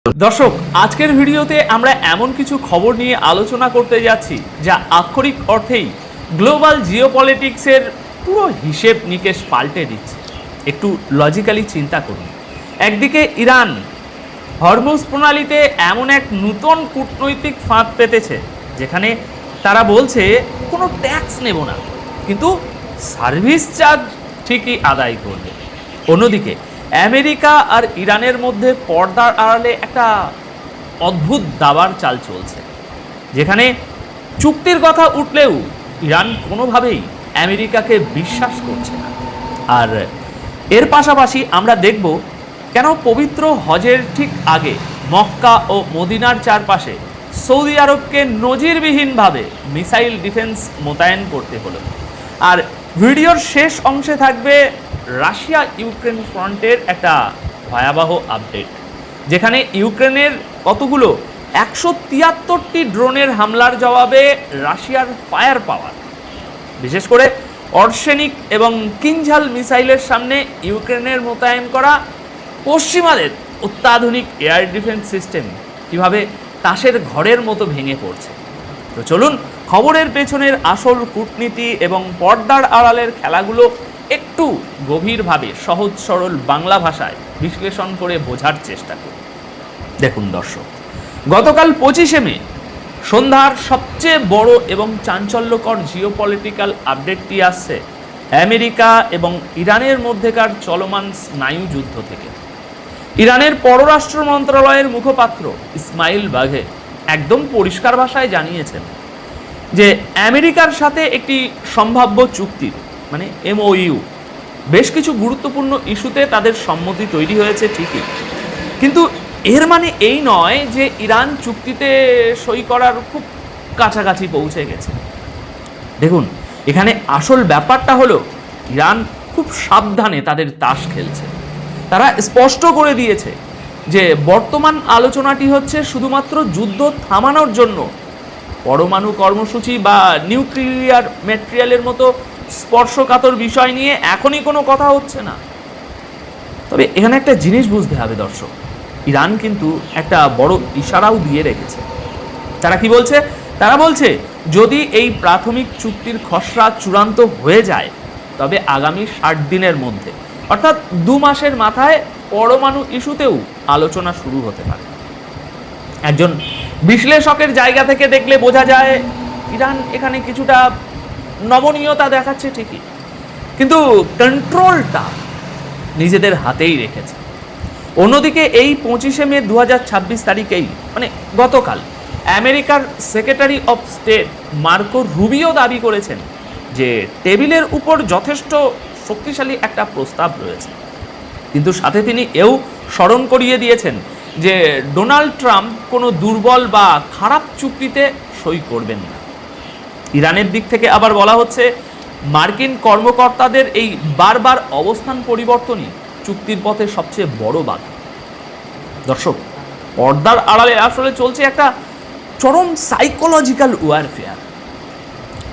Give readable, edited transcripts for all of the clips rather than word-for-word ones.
দর্শক, আজকের ভিডিওতে আমরা এমন কিছু খবর নিয়ে আলোচনা করতে যাচ্ছি যা আক্ষরিক অর্থেই গ্লোবাল জিওপলিটিক্সের পুরো হিসেব নিকেশ পাল্টে দিচ্ছে। একটু লজিক্যালি চিন্তা করুন। একদিকে ইরান হরমুজ প্রণালীতে এমন এক নতুন কূটনৈতিক ফাঁদ পেতেছে যেখানে তারা বলছে কোনো ট্যাক্স নেব না, কিন্তু সার্ভিস চার্জ ঠিকই আদায় করবে। অন্যদিকে আমেরিকা আর ইরানের মধ্যে পর্দার আড়ালে একটা অদ্ভুত দাবার চাল চলছে, যেখানে চুক্তির কথা উঠলেও ইরান কোনোভাবেই আমেরিকাকে বিশ্বাস করছে না। আর এর পাশাপাশি আমরা দেখব কেন পবিত্র হজের ঠিক আগে মক্কা ও মদিনার চারপাশে সৌদি আরবকে নজিরবিহীনভাবে মিসাইল ডিফেন্স মোতায়েন করতে হলো। আর ভিডিওর শেষ অংশে থাকবে রাশিয়া ইউক্রেন ফ্রন্টের একটা ভয়াবহ আপডেট, যেখানে ইউক্রেনের কতগুলো 173টি ড্রোনের হামলার জবাবে রাশিয়ার ফায়ার পাওয়ার, বিশেষ করে অর্শেনিক এবং কিনঝাল মিসাইলের সামনে ইউক্রেনের মোতায়েন করা পশ্চিমাদের অত্যাধুনিক এয়ার ডিফেন্স সিস্টেম কীভাবে তাসের ঘরের মতো ভেঙে পড়ছে। তো চলুন খবরের পেছনের আসল কূটনীতি এবং পর্দার আড়ালের খেলাগুলো একটু গভীরভাবে সহজ সরল বাংলা ভাষায় বিশ্লেষণ করে বোঝার চেষ্টা করি। দেখুন দর্শক, গতকাল 25শে মে সন্ধ্যার সবচেয়ে বড় এবং চাঞ্চল্যকর জিওপলিটিক্যাল আপডেটটি আসছে আমেরিকা এবং ইরানের মধ্যেকার চলমান স্নায়ু যুদ্ধ থেকে। ইরানের পররাষ্ট্র মন্ত্রণালয়ের মুখপাত্র ইসমাইল বাঘে একদম পরিষ্কার ভাষায় জানিয়েছেন যে আমেরিকার সাথে একটি সম্ভাব্য চুক্তির মানে MOU বেশ কিছু গুরুত্বপূর্ণ ইস্যুতে তাদের সম্মতি তৈরি হয়েছে ঠিকই, কিন্তু এর মানে এই নয় যে ইরান চুক্তিতে সই করার খুব কাছাকাছি পৌঁছে গেছে। দেখুন, এখানে আসল ব্যাপারটা হলো ইরান খুব সাবধানে তাদের তাস খেলছে। তারা স্পষ্ট করে দিয়েছে যে বর্তমান আলোচনাটি হচ্ছে শুধুমাত্র যুদ্ধ থামানোর জন্য। পরমাণু কর্মসূচি বা নিউক্লিয়ার ম্যাটেরিয়ালের মতো স্পর্শকাতর বিষয় নিয়ে এখনই কোনো কথা হচ্ছে না। তবে এখানে একটা জিনিস বুঝতে হবে দর্শক, ইরান কিন্তু একটা বড় ইশারাও দিয়ে রেখেছে। তারা কি বলছে? তারা বলছে যদি এই প্রাথমিক চুক্তির খসড়া চূড়ান্ত হয়ে যায় তবে আগামী 60 দিনের মধ্যে, অর্থাৎ 2 মাসের মাথায় পরমাণু ইস্যুতেও আলোচনা শুরু হতে পারে। একজন বিশ্লেষকের জায়গা থেকে দেখলে বোঝা যায় ইরান এখানে কিছুটা নমনীয়তা দেখাচ্ছে ঠিকই, কিন্তু কন্ট্রোলটা নিজেদের হাতেই রেখেছে। অন্যদিকে এই 25শে মে 2026 তারিখেই মানে গতকাল আমেরিকার secretary of state Marco Rubio দাবি করেছেন যে টেবিলের উপর যথেষ্ট শক্তিশালী একটা প্রস্তাব রয়েছে, কিন্তু সাথে তিনি এও স্মরণ করিয়ে দিয়েছেন যে ডোনাল্ড ট্রাম্প কোনো দুর্বল বা খারাপ চুক্তিতে সই করবেন না। ইরানের দিক থেকে আবার বলা হচ্ছে মার্কিন কর্মকর্তাদের এই বারবার অবস্থান পরিবর্তনই চুক্তির পথে সবচেয়ে বড় বাধা। দর্শক, পর্দার আড়ালে আসলে চলছে একটা চরম সাইকোলজিক্যাল ওয়ারফেয়ার।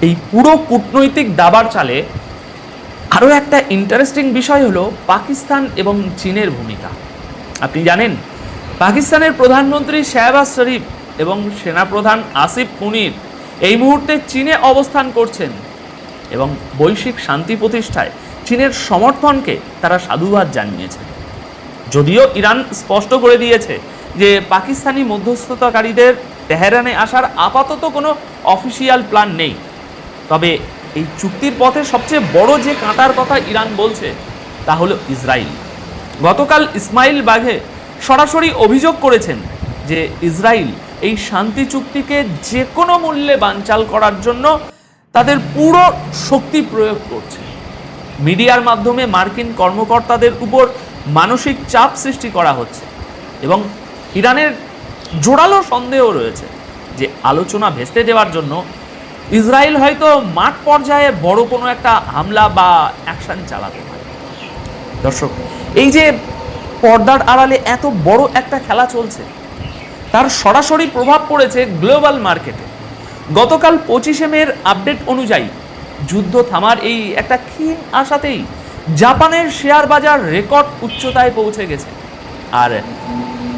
এই পুরো কূটনৈতিক দাবার চালে আরও একটা ইন্টারেস্টিং বিষয় হলো পাকিস্তান এবং চীনের ভূমিকা। আপনি জানেন পাকিস্তানের প্রধানমন্ত্রী শাহবাজ শরীফ এবং সেনাপ্রধান আসিফ মুনির এই মুহূর্তে চীনে অবস্থান করছেন এবং বৈশ্বিক শান্তি প্রতিষ্ঠায় চীনের সমর্থনকে তারা সাধুবাদ জানিয়েছেন। যদিও ইরান স্পষ্ট করে দিয়েছে যে পাকিস্তানি মধ্যস্থতাকারীদের তেহরানে আসার আপাতত কোনো অফিসিয়াল প্ল্যান নেই, তবে এই চুক্তির পথে সবচেয়ে বড় যে কাঁটার কথা ইরান বলছে তা হলো ইসরায়েল। গতকাল ইসমাইল বাঘে সরাসরি অভিযোগ করেছেন যে ইসরায়েল এই শান্তি চুক্তিকে যে কোনো মূল্যে বানচাল করার জন্য তাদের পুরো শক্তি প্রয়োগ করছে। মিডিয়ার মাধ্যমে মার্কিন কর্মকর্তাদের উপর মানসিক চাপ সৃষ্টি করা হচ্ছে এবং ইরানের জোরালো সন্দেহ রয়েছে যে আলোচনা ভেস্তে দেওয়ার জন্য ইসরায়েল হয়তো মাঠ পর্যায়ে বড় কোনো একটা হামলা বা অ্যাকশন চালাতে পারে। দর্শক, এই যে পর্দার আড়ালে এত বড় একটা খেলা চলছে তার সরাসরি প্রভাব পড়েছে গ্লোবাল মার্কেটে। গতকাল 25শে মের আপডেট অনুযায়ী যুদ্ধ থামার এই একটা ক্ষীণ আশাতেই জাপানের শেয়ার বাজার রেকর্ড উচ্চতায় পৌঁছে গেছে। আর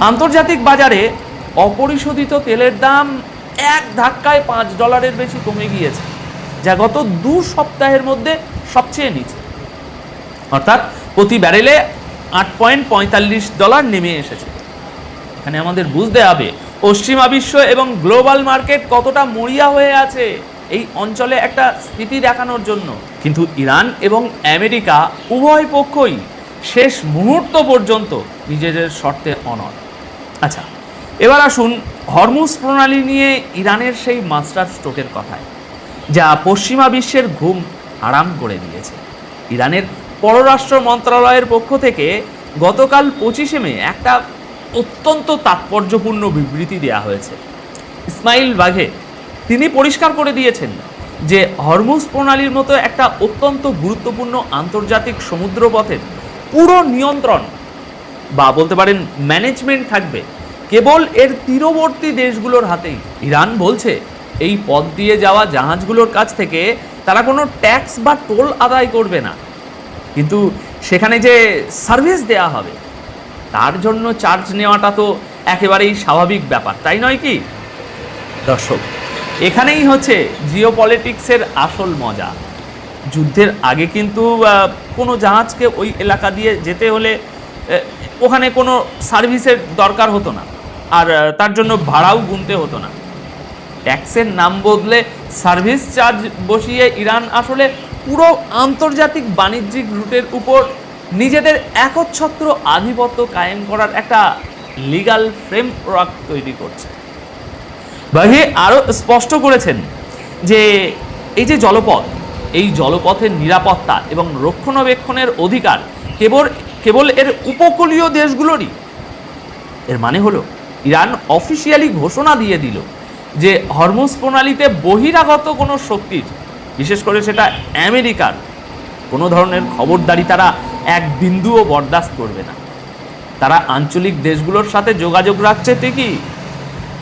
আন্তর্জাতিক বাজারে অপরিশোধিত তেলের দাম এক ধাক্কায় $5 বেশি কমে গিয়েছে, যা গত 2 সপ্তাহের মধ্যে সবচেয়ে নিচে। অর্থাৎ প্রতি ব্যারেলে $8.45 নেমে এসেছে। এখানে আমাদের বুঝতে হবে পশ্চিমা বিশ্ব এবং গ্লোবাল মার্কেট কতটা মরিয়া হয়ে আছে এই অঞ্চলে একটা স্থিতি দেখানোর জন্য। কিন্তু ইরান এবং আমেরিকা উভয় পক্ষই শেষ মুহূর্ত পর্যন্ত নিজেদের শর্তে অনড়। আচ্ছা, এবার আসুন হরমুজ প্রণালী নিয়ে ইরানের সেই মাস্টার স্ট্রোকের কথায়, যা পশ্চিমা বিশ্বের ঘুম হারাম করে দিয়েছে। ইরানের পররাষ্ট্র মন্ত্রণালয়ের পক্ষ থেকে গতকাল 25 মে একটা অত্যন্ত তাৎপর্যপূর্ণ বিবৃতি দেওয়া হয়েছে। ইসমাইল বাঘে তিনি পরিষ্কার করে দিয়েছেন যে হরমুজ প্রণালীর মতো একটা অত্যন্ত গুরুত্বপূর্ণ আন্তর্জাতিক সমুদ্রপথের পুরো নিয়ন্ত্রণ বা বলতে পারেন ম্যানেজমেন্ট থাকবে কেবল এর তীরবর্তী দেশগুলোর হাতেই। ইরান বলছে এই পথ দিয়ে যাওয়া জাহাজগুলোর কাছ থেকে তারা কোনো ট্যাক্স বা টোল আদায় করবে না, কিন্তু সেখানে যে সার্ভিস দেয়া হবে তার জন্য চার্জ নেওয়াটা তো একেবারেই স্বাভাবিক ব্যাপার, তাই নয় কি? দর্শক, এখানেই হচ্ছে জিওপলিটিক্সের আসল মজা। যুদ্ধের আগে কিন্তু কোনো জাহাজকে ওই এলাকা দিয়ে যেতে হলে ওখানে কোনো সার্ভিসের দরকার হতো না, আর তার জন্য ভাড়াও গুনতে হতো না। ট্যাক্সের নাম বদলে সার্ভিস চার্জ বসিয়ে ইরান আসলে পুরো আন্তর্জাতিক বাণিজ্যিক রুটের উপর নিজেদের একচ্ছত্র আধিপত্য কায়েম করার একটা লিগ্যাল ফ্রেমওয়ার্ক তৈরি করছে। বাঘে আরও স্পষ্ট করেছেন যে এই যে জলপথ, এই জলপথের নিরাপত্তা এবং রক্ষণাবেক্ষণের অধিকার কেবল এর উপকূলীয় দেশগুলোরই। এর মানে হলো ইরান অফিসিয়ালি ঘোষণা দিয়ে দিল যে হরমুজ প্রণালীতে বহিরাগত কোনো শক্তির, বিশেষ করে সেটা আমেরিকার, কোনো ধরনের খবরদারি তারা এক বিন্দুও বরদাস্ত করবে না। তারা আঞ্চলিক দেশগুলোর সাথে যোগাযোগ রাখছে ঠিকই,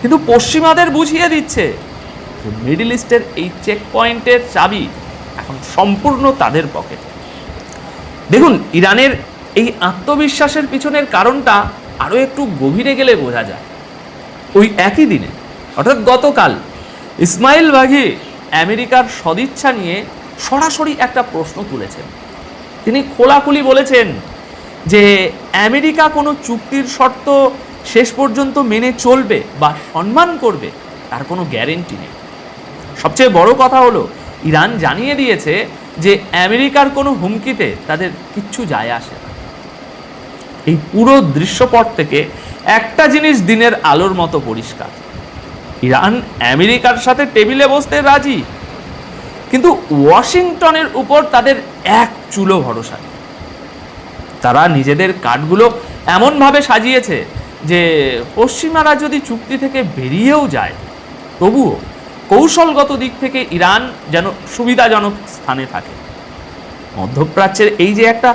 কিন্তু পশ্চিমাদের বুঝিয়ে দিচ্ছে যে মিডল ইস্টের এই চেক পয়েন্টের চাবি এখন সম্পূর্ণ তাদের পকেটে। দেখুন, ইরানের এই আত্মবিশ্বাসের পিছনের কারণটা আরও একটু গভীরে গেলে বোঝা যায়। ওই একই দিনে অর্থাৎ গতকাল ইসমাইল বাঘি আমেরিকার সদিচ্ছা নিয়ে সরাসরি একটা প্রশ্ন তুলেছেন। তিনি খোলাখুলি বলেছেন যে আমেরিকা কোনো চুক্তির শর্ত শেষ পর্যন্ত মেনে চলবে বা সম্মান করবে তার কোনো গ্যারেন্টি নেই। সবচেয়ে বড় কথা হলো ইরান জানিয়ে দিয়েছে যে আমেরিকার কোনো হুমকিতে তাদের কিচ্ছু যায় আসে না। এই পুরো দৃশ্যপট থেকে একটা জিনিস দিনের আলোর মতো পরিষ্কার, ইরান আমেরিকার সাথে টেবিলে বসতে রাজি, কিন্তু ওয়াশিংটনের উপর তাদের এক চুলো ভরসা নেই। তারা নিজেদের কার্ডগুলো এমনভাবে সাজিয়েছে যে পশ্চিমারা যদি চুক্তি থেকে বেরিয়েও যায় তবুও কৌশলগত দিক থেকে ইরান যেন সুবিধাজনক স্থানে থাকে। মধ্যপ্রাচ্যের এই যে একটা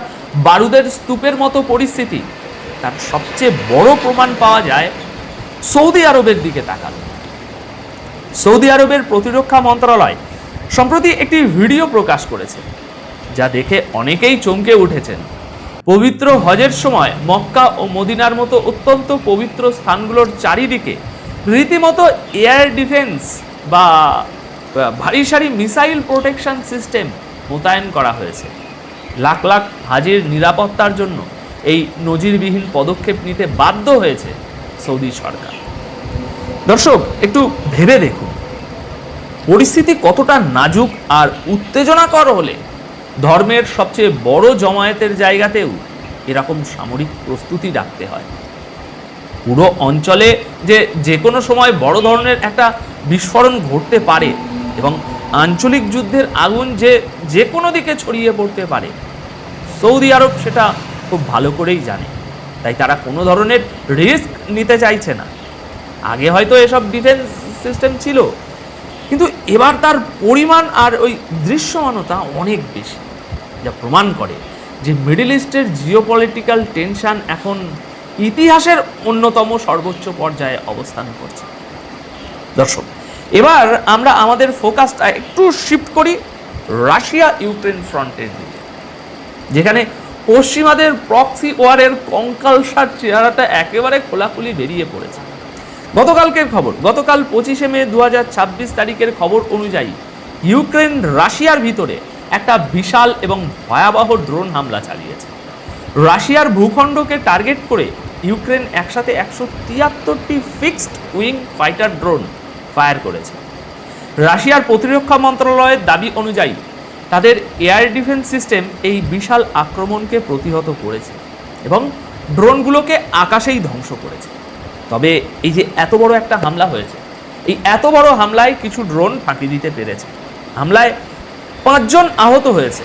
বারুদের স্তূপের মতো পরিস্থিতি, তার সবচেয়ে বড় প্রমাণ পাওয়া যায় সৌদি আরবের দিকে তাকালে। সৌদি আরবের প্রতিরক্ষা মন্ত্রণালয় সম্প্রতি একটি ভিডিও প্রকাশ করেছে, যা দেখে অনেকেই চমকে উঠেছেন। পবিত্র হজের সময় মক্কা ও মদিনার মতো অত্যন্ত পবিত্র স্থানগুলোর চারিদিকে রীতিমতো এয়ার ডিফেন্স বা ভারী সারি মিসাইল প্রোটেকশন সিস্টেম মোতায়েন করা হয়েছে। লাখ লাখ হাজির নিরাপত্তার জন্য এই নজিরবিহীন পদক্ষেপ নিতে বাধ্য হয়েছে সৌদি সরকার। দর্শক, একটু ভেবে দেখুন পরিস্থিতি কতটা নাজুক আর উত্তেজনাকর হলে ধর্মের সবচেয়ে বড় জমায়েতের জায়গাতেও এরকম সামরিক প্রস্তুতি রাখতে হয়। পুরো অঞ্চলে যে কোনো সময় বড় ধরনের একটা বিস্ফোরণ ঘটতে পারে এবং আঞ্চলিক যুদ্ধের আগুন যে কোনো দিকে ছড়িয়ে পড়তে পারে, সৌদি আরব সেটা খুব ভালো করেই জানে। তাই তারা কোনো ধরনের রিস্ক নিতে চাইছে না। আগে হয়তো এসব ডিফেন্স সিস্টেম ছিল, কিন্তু এবার তার পরিমাণ আর ওই দৃশ্যমানতা অনেক বেশি, যা প্রমাণ করে যে মিডল ইস্টের জিওপলিটিক্যাল টেনশন এখন ইতিহাসের অন্যতম সর্বোচ্চ পর্যায়ে অবস্থান করছে। দর্শক, এবার আমরা আমাদের ফোকাসটা একটু শিফট করি রাশিয়া ইউক্রেন ফ্রন্টের দিকে, যেখানে পশ্চিমাদের প্রক্সি ওয়ারের কঙ্কালসার চেহারাটা একেবারে খোলাখুলি বেরিয়ে পড়েছে। গতকালকের খবর, গতকাল 25শে মে 2026 তারিখের খবর অনুযায়ী ইউক্রেন রাশিয়ার ভিতরে একটা বিশাল এবং ভয়াবহ ড্রোন হামলা চালিয়েছে। রাশিয়ার ভূখণ্ডকে টার্গেট করে ইউক্রেন একসাথে 173টি fixed wing fighter drone fire করেছে। রাশিয়ার প্রতিরক্ষা মন্ত্রণালয়ের দাবি অনুযায়ী তাদের এয়ার ডিফেন্স সিস্টেম এই বিশাল আক্রমণকে প্রতিহত করেছে এবং ড্রোনগুলোকে আকাশেই ধ্বংস করেছে। তবে এই যে এত বড় একটা হামলা হয়েছে, এই এত বড় হামলায় কিছু ড্রোন ফাঁকি দিতে পেরেছে। হামলায় 5 জন আহত হয়েছে।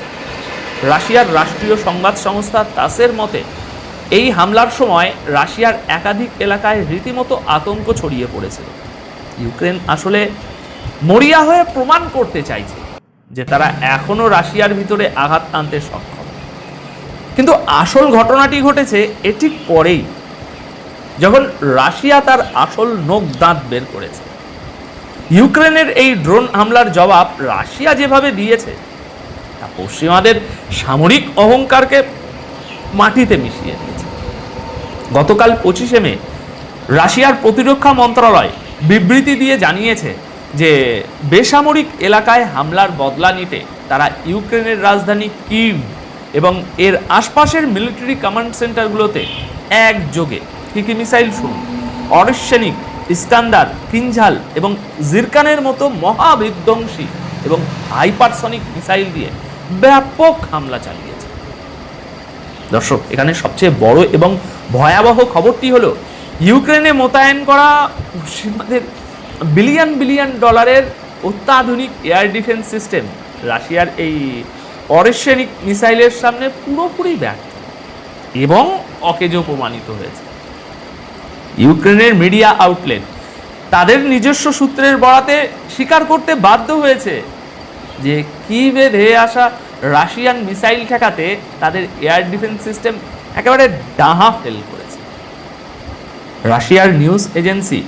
রাশিয়ার রাষ্ট্রীয় সংবাদ সংস্থা তাসের মতে এই হামলার সময় রাশিয়ার একাধিক এলাকায় রীতিমতো আতঙ্ক ছড়িয়ে পড়েছিল। ইউক্রেন আসলে মরিয়া হয়ে প্রমাণ করতে চাইছে যে তারা এখনো রাশিয়ার ভিতরে আঘাত আনতে সক্ষম। কিন্তু আসল ঘটনাটি ঘটেছে এর ঠিক পরেই, যখন রাশিয়া তার আসল নখ দাঁত বের করেছে। ইউক্রেনের এই ড্রোন হামলার জবাব রাশিয়া যেভাবে দিয়েছে তা পশ্চিমাদের সামরিক অহংকারকে মাটিতে মিশিয়ে দিয়েছে। গতকাল 25শে মে রাশিয়ার প্রতিরক্ষা মন্ত্রণালয় বিবৃতি দিয়ে জানিয়েছে যে বেসামরিক এলাকায় হামলার বদলা নিতে তারা ইউক্রেনের রাজধানী কিভ এবং এর আশপাশের মিলিটারি কমান্ড সেন্টারগুলোতে একযোগে কি মিসাইল শুরু, অরিশ্যানিক, ইস্কান্দার, কিনঝাল এবং জিরকানের মতো মহাবিধ্বংসী এবং হাইপারসনিক মিসাইল দিয়ে ব্যাপক হামলা চালিয়েছে। দর্শক, এখানে সবচেয়ে বড় এবং ভয়াবহ খবরটি হলো ইউক্রেনে মোতায়েন করা পশ্চিমাদের বিলিয়ন বিলিয়ন ডলারের অত্যাধুনিক এয়ার ডিফেন্স সিস্টেম রাশিয়ার এই অরিশ্যানিক মিসাইলের সামনে পুরোপুরি ব্যর্থ এবং অকেজো প্রমাণিত হয়েছে। ইউক্রেনের মিডিয়া আউটলেট তাদের নিজস্ব সূত্রের বরাতে স্বীকার করতে বাধ্য হয়েছে যে কিভে ধেয়ে আসা রাশিয়ান মিসাইল ঠেকাতে তাদের এয়ার ডিফেন্স সিস্টেম একেবারে ডাহা ফেল করেছে। রাশিয়ার নিউজ এজেন্সি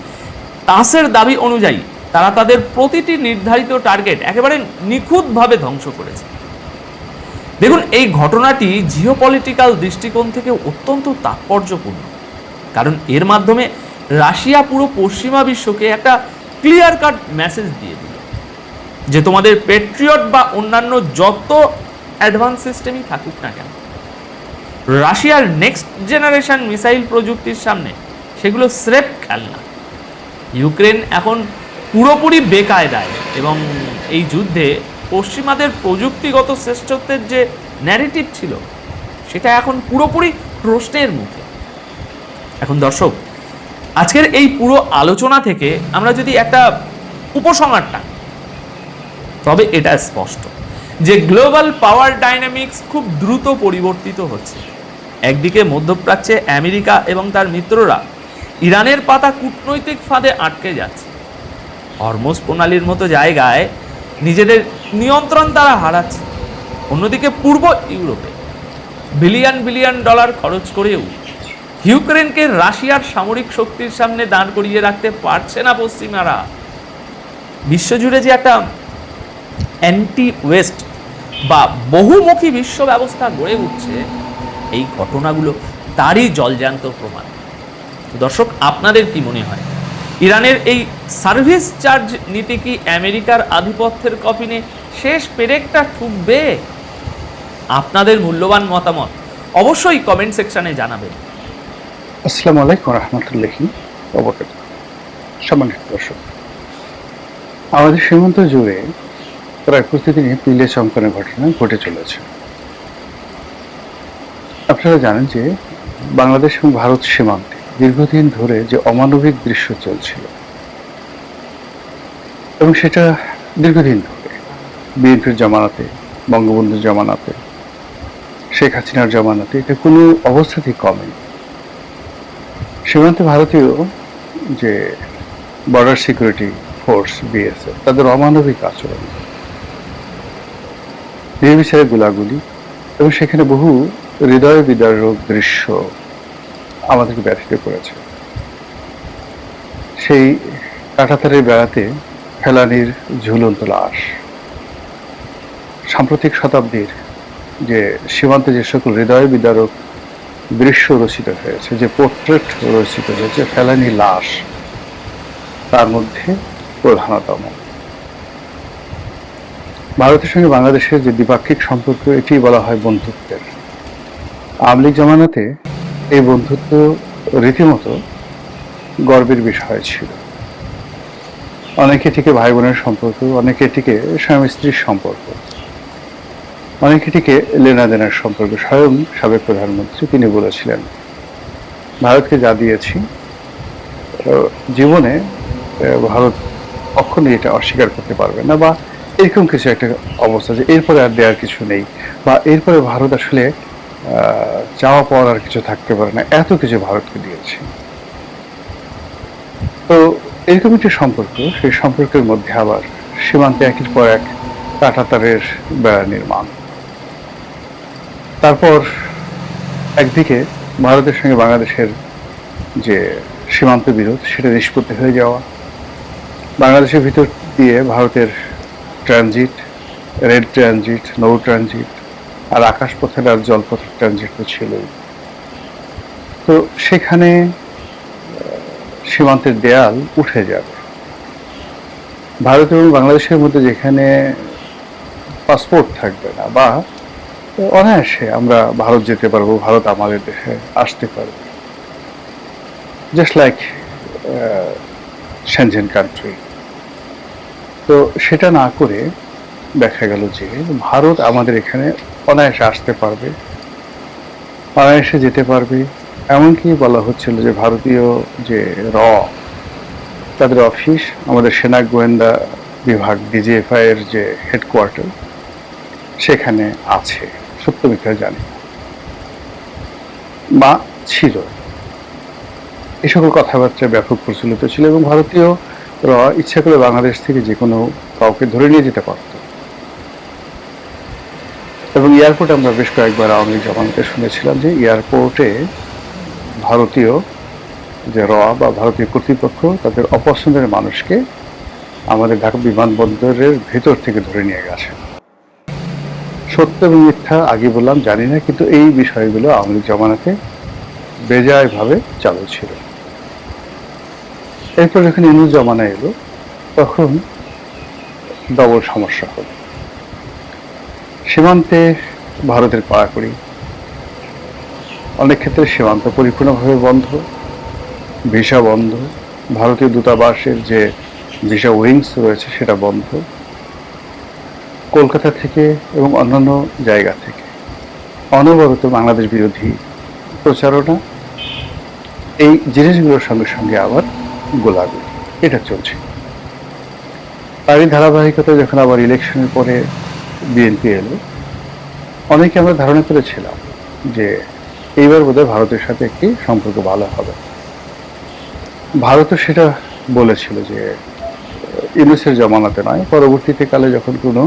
তাসের দাবি অনুযায়ী তারা তাদের প্রতিটি নির্ধারিত টার্গেট একেবারে নিখুঁতভাবে ধ্বংস করেছে। দেখুন, এই ঘটনাটি জিওপলিটিক্যাল দৃষ্টিকোণ থেকে অত্যন্ত তাৎপর্যপূর্ণ, কারণ এর মাধ্যমে রাশিয়া পুরো পশ্চিমা বিশ্বকে একটা ক্লিয়ার কাট মেসেজ দিয়ে দিল যে তোমাদের পেট্রিয়ট বা অন্যান্য যত অ্যাডভান্স সিস্টেমই থাকুক না কেন, রাশিয়ার নেক্সট জেনারেশন মিসাইল প্রযুক্তির সামনে সেগুলো স্রেফ খেলনা। ইউক্রেন এখন পুরোপুরি বেকায়দায় এবং এই যুদ্ধে পশ্চিমাদের প্রযুক্তিগত শ্রেষ্ঠত্বের যে ন্যারেটিভ ছিল সেটা এখন পুরোপুরি প্রশ্নের মুখে। এখন দর্শক, আজকের এই পুরো আলোচনা থেকে আমরা যদি একটা উপসংহার টানি তবে এটা স্পষ্ট যে গ্লোবাল পাওয়ার ডাইনামিক্স খুব দ্রুত পরিবর্তিত হচ্ছে। একদিকে মধ্যপ্রাচ্যে আমেরিকা এবং তার মিত্ররা ইরানের পাতা কূটনৈতিক ফাঁদে আটকে যাচ্ছে। হরমুজ প্রণালীর মতো জায়গায় নিজেদের নিয়ন্ত্রণ তারা হারাচ্ছে। অন্যদিকে পূর্ব ইউরোপে বিলিয়ন বিলিয়ন ডলার খরচ করেও ইউক্রেনকে রাশিয়ার সামরিক শক্তির সামনে দাঁড় করিয়ে রাখতে পারছে না পশ্চিমারা। বিশ্বজুড়ে যে একটা অ্যান্টি ওয়েস্ট বা বহুমুখী বিশ্ব ব্যবস্থা গড়ে উঠছে, এই ঘটনাগুলো তারই জলজ্যান্ত প্রমাণ। দর্শক, আপনাদের কি মনে হয় ইরানের এই সার্ভিস চার্জ নীতি কি আমেরিকার আধিপত্যের কফিনে শেষ পেরেকটা ঠুকবে? আপনাদের মূল্যবান মতামত অবশ্যই কমেন্ট সেকশনে জানাবেন। আসসালামু আলাইকুম রহমতুল্লাহি ওয়া বারাকাতুহু। সম্মানিত দর্শক, আমাদের সীমান্ত জুড়ে প্রায় প্রতিদিনই পিলে চমকানোর ঘটনা ঘটে চলেছে। আপনারা জানেন যে বাংলাদেশ এবং ভারত সীমান্তে দীর্ঘদিন ধরে যে অমানবিক দৃশ্য চলছিল এবং সেটা দীর্ঘদিন ধরে বিএনপির জামানাতে, বঙ্গবন্ধুর জামানাতে, শেখ হাসিনার জামানাতে এটা কোনো অবস্থাতেই কমেনি। সীমান্তে ভারতীয় যে বর্ডার সিকিউরিটি ফোর্স বিএসএফ তাদের অমানবিক আচরণ, নির্বিচারে গোলাগুলি এবং সেখানে বহু হৃদয় বিদারক দৃশ্য আমাদেরকে ব্যথিত করেছে। সেই কাঁটাতারের বেড়াতে ফেলানির ঝুলন্ত লাশ, সাম্প্রতিক শতাব্দীর যে সীমান্তে যে সকল হৃদয় বিদারক দৃশ্য রচিত হয়েছে, যে পোর্ট্রেট রচিত হয়েছে, ফেলানি লাশ তার মধ্যে প্রধানতম। ভারতের সঙ্গে বাংলাদেশের যে দ্বিপাক্ষিক সম্পর্ক, এটি বলা হয় বন্ধুত্বের। আওয়ামী লীগ জমানাতে এই বন্ধুত্ব রীতিমতো গর্বের বিষয় ছিল। অনেকে এটিকে ভাই বোনের সম্পর্ক, অনেকে এটিকে স্বামী স্ত্রীর সম্পর্ক, অনেকে এটিকে লেনাদেনার সম্পর্ক। স্বয়ং সাবেক প্রধানমন্ত্রী তিনি বলেছিলেন, ভারতকে যা দিয়েছি জীবনে ভারত কখনোই এটা অস্বীকার করতে পারবে না, বা এরকম কিছু একটা অবস্থা যে এরপরে আর দেওয়ার কিছু নেই, বা এরপরে ভারত আসলে চাওয়া পাওয়ার আর কিছু থাকতে পারে না, এত কিছু ভারতকে দিয়েছে। তো এরকম একটি সম্পর্ক, সেই সম্পর্কের মধ্যে আবার সীমান্তে একের পর এক কাঁটাতারের বেড়া নির্মাণ। তারপর একদিকে ভারতের সঙ্গে বাংলাদেশের যে সীমান্ত বিরোধ, সেটা নিষ্পত্তি হয়ে যাওয়া, বাংলাদেশের ভিতর দিয়ে ভারতের ট্রানজিট, রেল ট্রানজিট, নৌ ট্রানজিট, আর আকাশপথের আর জলপথের ট্রানজিট তো ছিলই। তো সেখানে সীমান্তের দেয়াল উঠে যাবে। ভারত এবং বাংলাদেশের মধ্যে যেখানে পাসপোর্ট থাকবে না, বা অনায়াসে আমরা ভারত যেতে পারবো, ভারত আমাদের দেশে আসতে পারবে, জাস্ট লাইক সেনজেন কান্ট্রি। তো সেটা না করে দেখা গেল যে ভারত আমাদের এখানে অনায়াসে আসতে পারবে, অনায়াসে যেতে পারবে। এমনকি বলা হচ্ছিল যে ভারতীয় যে তাদের অফিস, আমাদের সেনা গোয়েন্দা বিভাগ ডিজিএফআই এর যে হেডকোয়ার্টার, সেখানে আছে। সত্য মিথ্যা জানি না, বা ছিল। এই সকল কথাবার্তা ব্যাপক প্রচলিত ছিল, এবং ভারতীয় ইচ্ছা করে বাংলাদেশ থেকে যে কোনো কাউকে ধরে নিয়ে যেতে পারত। এবং এয়ারপোর্টে আমরা বেশ কয়েকবার আওয়ামী লীগ জমানাতে শুনেছিলাম যে এয়ারপোর্টে ভারতীয় যে বা ভারতীয় কর্তৃপক্ষ তাদের অপছন্দের মানুষকে আমাদের ঢাকা বিমানবন্দরের ভেতর থেকে ধরে নিয়ে গেছে। সত্য এবং মিথ্যা আগে বললাম জানি না, কিন্তু এই বিষয়গুলো আওয়ামী লীগ জমানাতে বেজায়ভাবে চালু ছিল। এরপর যখন ইউনূস জমানা এলো, তখন ডবল সমস্যা হল। সীমান্তে ভারতের কড়াকড়ি, অনেক ক্ষেত্রে সীমান্ত পরিপূর্ণভাবে বন্ধ, ভিসা বন্ধ, ভারতীয় দূতাবাসের যে ভিসা উইংস রয়েছে সেটা বন্ধ, কলকাতা থেকে এবং অন্যান্য জায়গা থেকে অনবরত বাংলাদেশ বিরোধী প্রচারণা, এই জিনিসগুলোর সঙ্গে সঙ্গে আবার গোলাগুলি, এটা চলছে। তারই ধারাবাহিকতায় যখন আবার ইলেকশনের পরে বিএনপি এলো, অনেকে আমরা ধারণা করেছিলাম যে এইবার বোধহয় ভারতের সাথে একটি সম্পর্ক ভালো হবে। ভারতও সেটা বলেছিল যে ইউনূসের জমানাতে নয়, পরবর্তীতে কালে যখন কোনো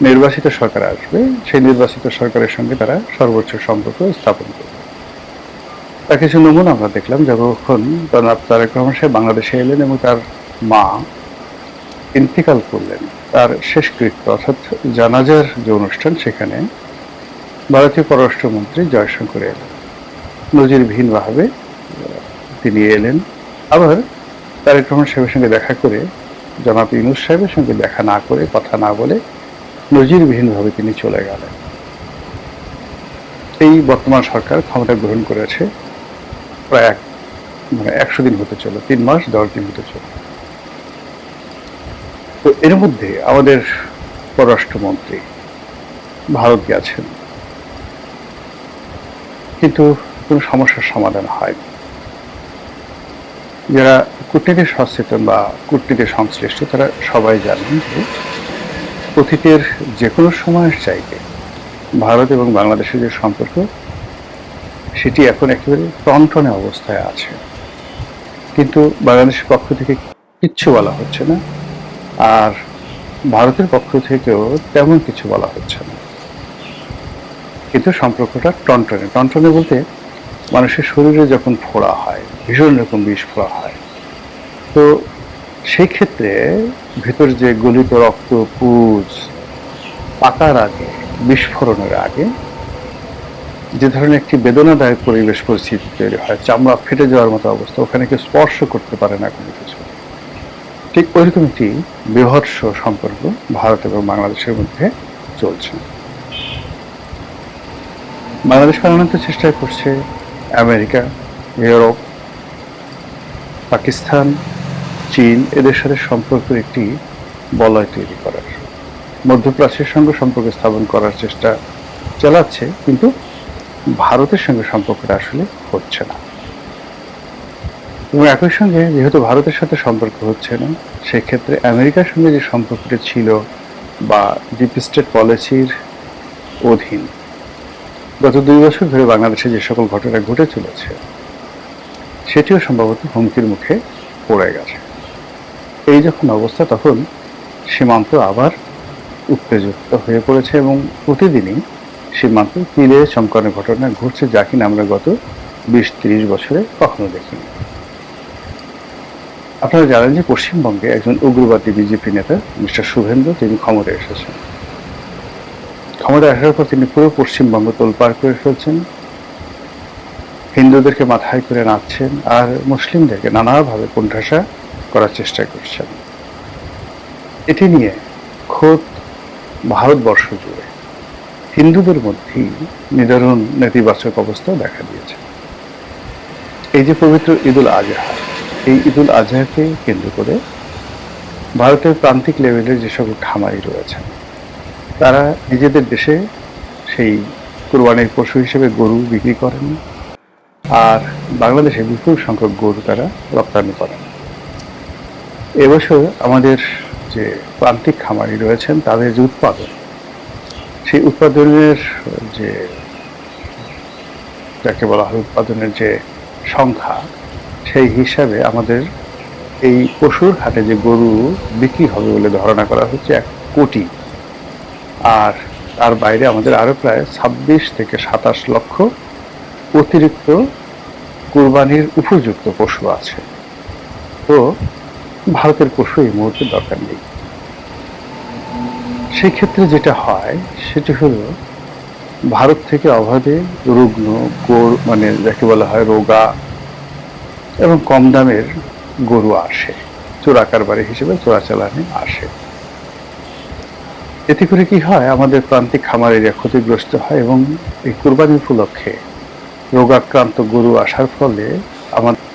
নির্বাচিত সরকার আসবে, সেই নির্বাচিত সরকারের সঙ্গে তারা সর্বোচ্চ সম্পর্ক স্থাপন করবে। তার কিছু নমুনা আমরা দেখলাম, যখন জনাব তারেক রহমান সাহেব বাংলাদেশে এলেন এবং তার মা ইন্তেকাল করলেন, তার শেষকৃত্য অর্থাৎ জানাজার যে অনুষ্ঠান, সেখানে ভারতীয় পররাষ্ট্রমন্ত্রী জয়শঙ্কর এলেন, নজিরবিহীনভাবে তিনি এলেন। আবার তারেক রহমান সাহেবের সঙ্গে দেখা করে, জনাব ইউনূস সাহেবের সঙ্গে দেখা না করে, কথা না বলে নজিরবিহীনভাবে তিনি চলে গেলেন। এই বর্তমান সরকার ক্ষমতা গ্রহণ করেছে প্রায় 100 দিন হতে চলো, 3 মাস 10 দিন হতে চলো। তো এর মধ্যে আমাদের পররাষ্ট্রমন্ত্রী ভারত গেছেন, কিন্তু কোনো সমস্যার সমাধান হয়নি। যারা কূটনীতি সচেতন বা কূটনীতি সংশ্লিষ্ট, তারা সবাই জানেন যে অতীতের যে কোনো সময়ের চাইতে ভারত এবং বাংলাদেশের যে সম্পর্ক, সেটি এখন একেবারে টনটনে অবস্থায় আছে। কিন্তু বাংলাদেশের পক্ষ থেকে কিচ্ছু বলা হচ্ছে না, আর ভারতের পক্ষ থেকেও তেমন কিছু বলা হচ্ছে না। কিন্তু সম্পর্কটা টনটনে। টনটনে বলতে, মানুষের শরীরে যখন ফোড়া হয়, ভীষণ রকম বিষ ফোড়া হয়, তো সেই ক্ষেত্রে ভেতর যে গলিত রক্ত পুজ পাকার আগে বিস্ফোরণের আগে যে ধরনের একটি বেদনাদায়ক পরিবেশ পরিস্থিতি তৈরি হয়, চামড়া ফেটে যাওয়ার মতো অবস্থা, ওখানে কেউ স্পর্শ করতে পারে না কোনো কিছু, ঠিক ওইরকম একটি বীভৎস সম্পর্ক ভারত এবং বাংলাদেশের মধ্যে চলছে। বাংলাদেশ পালানোর চেষ্টা করছে আমেরিকা, ইউরোপ, পাকিস্তান, চীন, এদের সাথে সম্পর্কের একটি বলয় তৈরি করার, মধ্যপ্রাচ্যের সঙ্গে সম্পর্ক স্থাপন করার চেষ্টা চালাচ্ছে, কিন্তু ভারতের সঙ্গে সম্পর্কটা আসলে হচ্ছে না। এবং একই সঙ্গে যেহেতু ভারতের সাথে সম্পর্ক হচ্ছে না, সেক্ষেত্রে আমেরিকার সঙ্গে যে সম্পর্কটা ছিল বা ডিপ স্টেট পলিসির অধীন গত 2 বছর ধরে বাংলাদেশে যে সকল ঘটনা ঘটে চলেছে, সেটিও সম্ভবত হুমকির মুখে পড়ে গেছে। এই যখন অবস্থা, তখন সীমান্ত আবার উত্তেজিত হয়ে পড়েছে এবং প্রতিদিনই সীমান্তে তীরে চমকানোর ঘটনা ঘটছে, যা কিনা আমরা গত 20-30 বছরে কখনো দেখিনি। আপনারা জানেন যে পশ্চিমবঙ্গে একজন উগ্রবাদী বিজেপি নেতা মিস্টার শুভেন্দু, তিনি ক্ষমতায় এসেছেন। ক্ষমতায় আসার পর তিনি পুরো পশ্চিমবঙ্গ তোলপাড় করে ফেলছেন, হিন্দুদেরকে মাথায় করে নাচছেন আর মুসলিমদেরকে নানাভাবে কোণঠাসা করার চেষ্টা করছেন। এটি নিয়ে খোদ ভারতবর্ষ জুড়ে হিন্দুদের মধ্যেই নিদারুণ নেতিবাচক অবস্থা দেখা দিয়েছে। এই যে পবিত্র ঈদুল আজহা, এই ঈদুল আজহাকে কেন্দ্র করে ভারতের প্রান্তিক লেভেলের যে সকল খামারি রয়েছেন, তারা নিজেদের দেশে সেই কোরবানির পশু হিসেবে গরু বিক্রি করেন আর বাংলাদেশে বিপুল সংখ্যক গরু তারা রপ্তানি করেন। এবছর আমাদের যে প্রান্তিক খামারি রয়েছেন, তাদের যে উৎপাদন, সেই উৎপাদনের যে যাকে বলা হয় উৎপাদনের যে সংখ্যা, সেই হিসাবে আমাদের এই পশুর হাটে যে গরু বিক্রি হবে বলে ধারণা করা হচ্ছে 1 কোটি, আর তার বাইরে আমাদের আরো প্রায় 26 থেকে 27 লক্ষ অতিরিক্ত কুরবানির উপযুক্ত পশু আছে। তো ভারতের পশু এই মুহূর্তে দরকার নেই। সেই ক্ষেত্রে যেটা হয় সেটি হলো, ভারত থেকে অবাধে রুগ্ন গরু, মানে যাকে বলা হয় রোগা এবং কম দামের গরু আসে, চোরা কারবারি হিসেবে চোরাচালানে আসে। এতে করে কি হয়, আমাদের প্রান্তিক খামারিরা ক্ষতিগ্রস্ত হয় এবং এই কুরবানি উপলক্ষে রোগাক্রান্ত গরু আসার ফলে আমাদের